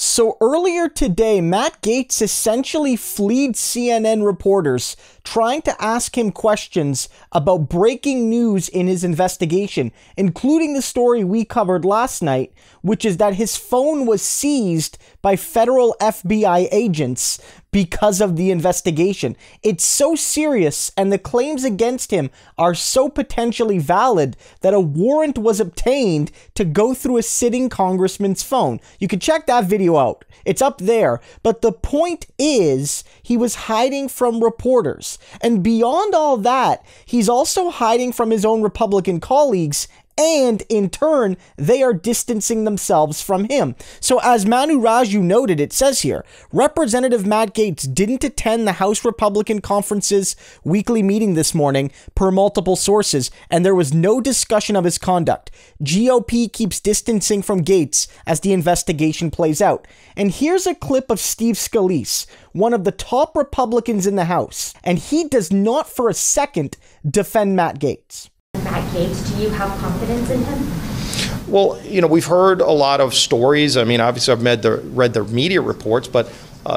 So earlier today, Matt Gaetz essentially fleed CNN reporters trying to ask him questions about breaking news in his investigation, including the story we covered last night, which is that his phone was seized by federal FBI agents because of the investigation. It's so serious, and the claims against him are so potentially valid that a warrant was obtained to go through a sitting congressman's phone. You can check that video out. It's up there. But the point is, he was hiding from reporters. And beyond all that, he's also hiding from his own Republican colleagues, and in turn, they are distancing themselves from him. So as Manu Raju noted, it says here, Representative Matt Gaetz didn't attend the House Republican Conference's weekly meeting this morning, per multiple sources, and there was no discussion of his conduct. GOP keeps distancing from Gaetz as the investigation plays out. And here's a clip of Steve Scalise, one of the top Republicans in the House, and he does not for a second defend Matt Gaetz. Matt Gaetz, do you have confidence in him? Well, we've heard a lot of stories. I mean, obviously I've read the media reports, but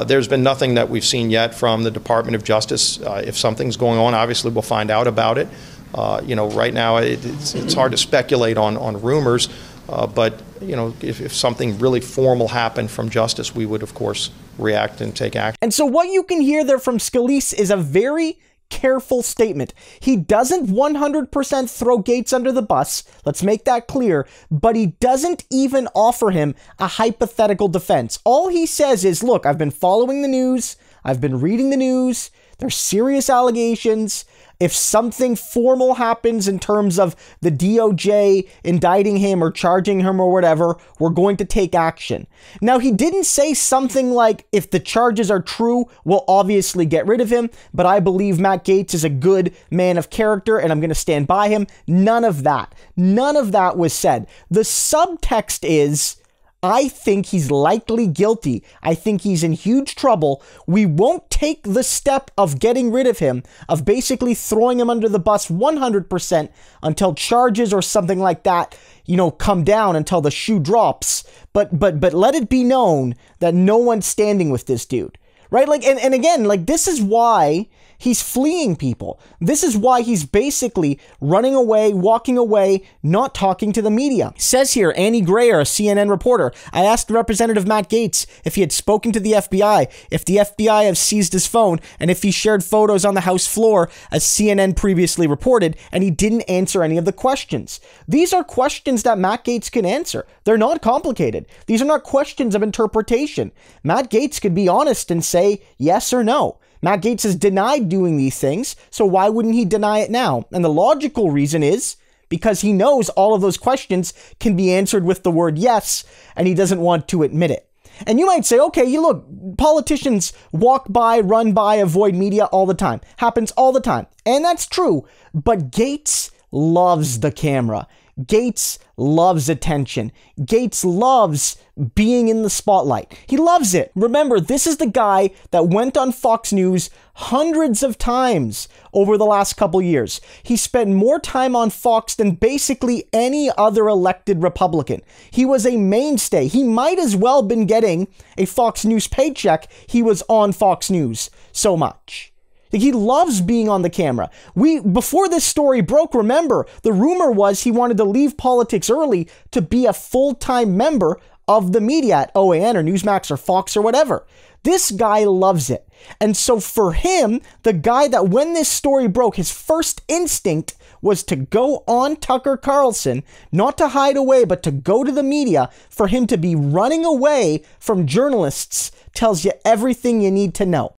there's been nothing that we've seen yet from the Department of Justice. If something's going on, obviously we'll find out about it. Right now it's hard to speculate on rumors, but if something really formal happened from Justice, we would of course react and take action. And so what you can hear there from Scalise is a very careful statement. He doesn't 100% throw Gaetz under the bus, let's make that clear, but he doesn't even offer him a hypothetical defense. All he says is, look, I've been following the news, I've been reading the news, there's serious allegations. If something formal happens in terms of the DOJ indicting him or charging him or whatever, we're going to take action. Now, he didn't say something like, if the charges are true, we'll obviously get rid of him, but I believe Matt Gaetz is a good man of character and I'm going to stand by him. None of that. None of that was said. The subtext is, I think he's likely guilty. I think he's in huge trouble. We won't take the step of getting rid of him, of basically throwing him under the bus 100% until charges or something like that, come down, until the shoe drops. But let it be known that no one's standing with this dude. Right? And again, this is why he's fleeing people. This is why he's basically running away, walking away, not talking to the media. Says here, Annie Grayer, a CNN reporter, I asked Representative Matt Gaetz if he had spoken to the FBI, if the FBI have seized his phone, and if he shared photos on the House floor, as CNN previously reported, and he didn't answer any of the questions. These are questions that Matt Gaetz can answer. They're not complicated. These are not questions of interpretation. Matt Gaetz could be honest and say yes or no. Matt Gaetz has denied doing these things, so why wouldn't he deny it now? And the logical reason is because he knows all of those questions can be answered with the word yes, and he doesn't want to admit it. And you might say, okay, look, politicians walk by, run by, avoid media all the time. Happens all the time. And that's true. But Gaetz loves the camera. Gaetz loves attention. Gaetz loves being in the spotlight. He loves it. Remember, this is the guy that went on Fox News hundreds of times over the last couple years. He spent more time on Fox than basically any other elected Republican. He was a mainstay. He might as well been getting a Fox News paycheck. He was on Fox News so much. He loves being on the camera. Before this story broke, remember, the rumor was he wanted to leave politics early to be a full-time member of the media at OAN or Newsmax or Fox or whatever. This guy loves it. And so for him, the guy that when this story broke, his first instinct was to go on Tucker Carlson, not to hide away, but to go to the media. For him to be running away from journalists tells you everything you need to know.